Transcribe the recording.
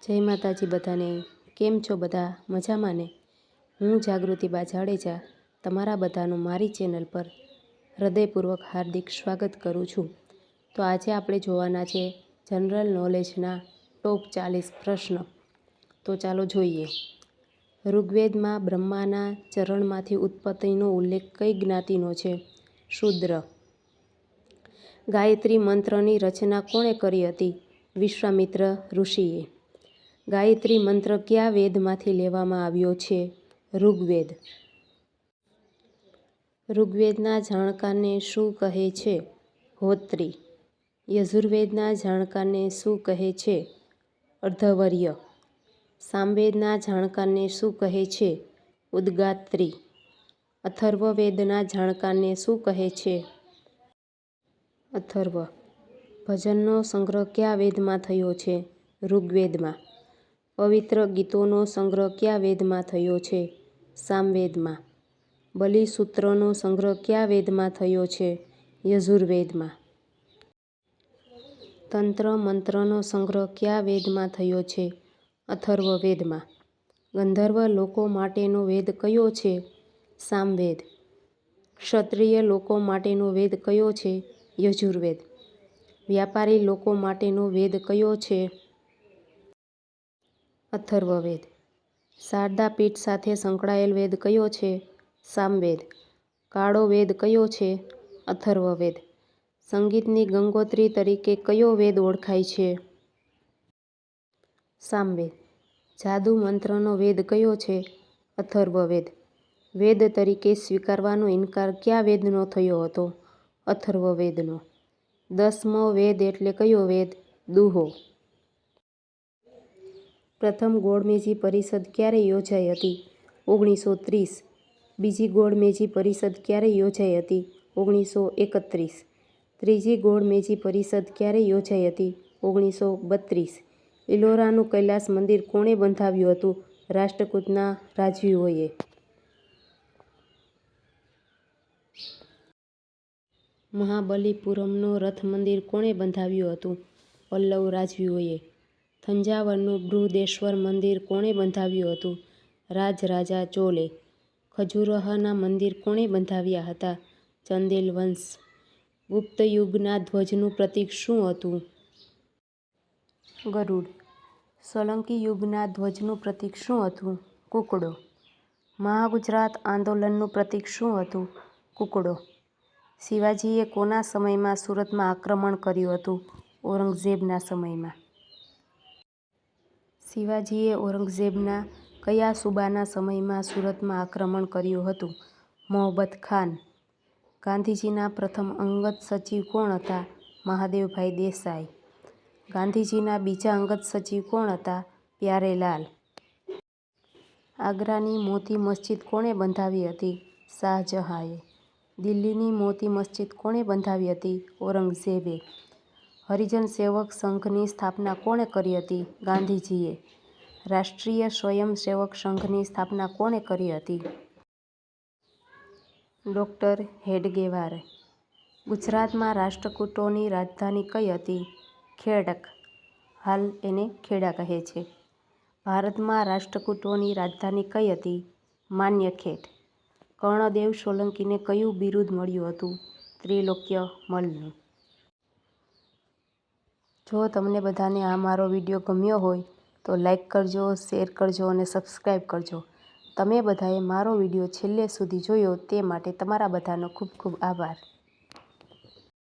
જય માતાજી બધાને. કેમ છો બધા? મજામાં ને? હું જાગૃતિબા જાડેજા તમારા બધાનું મારી ચેનલ પર હૃદયપૂર્વક હાર્દિક સ્વાગત કરું છું. તો આજે આપણે જોવાના છે જનરલ નોલેજના ટોપ 40 પ્રશ્ન. તો ચાલો જોઈએ. ઋગ્વેદમાં બ્રહ્માના ચરણમાંથી ઉત્પત્તિનો ઉલ્લેખ કઈ જ્ઞાતિનો છે? શૂદ્ર. ગાયત્રી મંત્રની રચના કોણે કરી હતી? વિશ્વામિત્ર ઋષિએ. ગાયત્રી મંત્ર કયા વેદમાંથી લેવામાં આવ્યો છે? ઋગ્વેદ. ઋગ્વેદના જાણકારને શું કહે છે? હોત્રી. યજુર્વેદના જાણકારને શું કહે છે? અર્ધવર્ય. સામવેદના જાણકારને શું કહે છે? ઉદ્ગાત્રી. અથર્વવેદના જાણકારને શું કહે છે? અથર્વ. ભજનનો સંગ્રહ કયા વેદમાં થયો છે? ઋગ્વેદમાં. પવિત્ર ગીતોનો સંગ્રહ કયા વેદમાં થયો છે? સામવેદમાં. બલિસૂત્રનો સંગ્રહ કયા વેદમાં થયો છે? યજુર્વેદમાં. તંત્ર મંત્રનો સંગ્રહ કયા વેદમાં થયો છે? અથર્વવેદમાં. ગંધર્વ લોકો માટેનો વેદ કયો છે? સામવેદ. ક્ષત્રિય લોકો માટેનો વેદ કયો છે? યજુર્વેદ. વ્યાપારી લોકો માટેનો વેદ કયો છે? અથર્વવેદ. શારદા પીઠ સાથે સંકળાયેલ વેદ કયો છે? સામવેદ. કાળો વેદ કયો છે? અથર્વવેદ. સંગીતની ગંગોત્રી તરીકે કયો વેદ ઓળખાય છે? સામવેદ. જાદુ મંત્રનો વેદ કયો છે? અથર્વવેદ. વેદ તરીકે સ્વીકારવાનો ઇનકાર કયા વેદનો થયો હતો? અથર્વવેદનો. 10મો વેદ એટલે કયો વેદ? દુહો. પ્રથમ ગોળમેજી પરિષદ ક્યારે યોજાઈ હતી? 1930. બીજી ગોળમેજી પરિષદ ક્યારે યોજાઈ હતી? 1931. ત્રીજી ગોળમેજી પરિષદ ક્યારે યોજાઈ હતી? 1932. ઇલોરાનું કૈલાસ મંદિર કોણે બંધાવ્યું હતું? રાષ્ટ્રકૂટના રાજવીઓએ. મહાબલિપુરમનો રથ મંદિર કોણે બંધાવ્યું હતું? પલ્લવ રાજવીઓએ. થંજાવરનું બૃહદેશ્વર મંદિર કોણે બંધાવ્યું હતું? રાજરાજા ચોલે. ખજુરહોના મંદિર કોણે બંધાવ્યા હતા? ચંદેલ વંશ. ગુપ્ત યુગના ધ્વજનું પ્રતીક શું હતું? ગરુડ. સોલંકી યુગના ધ્વજનું પ્રતીક શું હતું? કુકડો. મહાગુજરાત આંદોલનનું પ્રતીક શું હતું? કુકડો. શિવાજીએ કોના સમયમાં સુરતમાં આક્રમણ કર્યું હતું? ઔરંગઝેબના સમયમાં. શિવાજીએ ઔરંગઝેબના કયા સુબાના સમયમાં સુરતમાં આક્રમણ કર્યું હતું? મોહબ્બત ખાન. ગાંધીજીના પ્રથમ અંગત સચિવ કોણ હતા? મહાદેવભાઈ દેસાઈ. ગાંધીજીના બીજા અંગત સચિવ કોણ હતા? પ્યારેલાલ. આગ્રાની મોતી મસ્જિદ કોણે બંધાવી હતી? શાહજહાંએ. દિલ્હીની મોતી મસ્જિદ કોણે બંધાવી હતી? ઔરંગઝેબે. હરિજન સેવક સંઘની સ્થાપના કોણે કરી હતી? ગાંધીજીએ. રાષ્ટ્રીય સ્વયંસેવક સંઘની સ્થાપના કોણે કરી હતી? ડૉક્ટર હેડગેવારે. ગુજરાતમાં રાષ્ટ્રકૂટોની રાજધાની કઈ હતી? ખેડક. હાલ એને ખેડા કહે છે. ભારતમાં રાષ્ટ્રકૂટોની રાજધાની કઈ હતી? માન્યખેટ. કર્ણદેવ સોલંકીને કયું બિરુદ મળ્યું હતું? ત્રિલોક્ય મલનું. જો તમને બધાને આ મારો વિડીયો ગમ્યો હોય તો લાઈક કરજો, શેર કરજો અને સબસ્ક્રાઈબ કરજો. તમે બધાએ મારો વિડીયો છેલ્લે સુધી જોયો તે માટે તમારા બધાનો ખૂબ ખૂબ આભાર.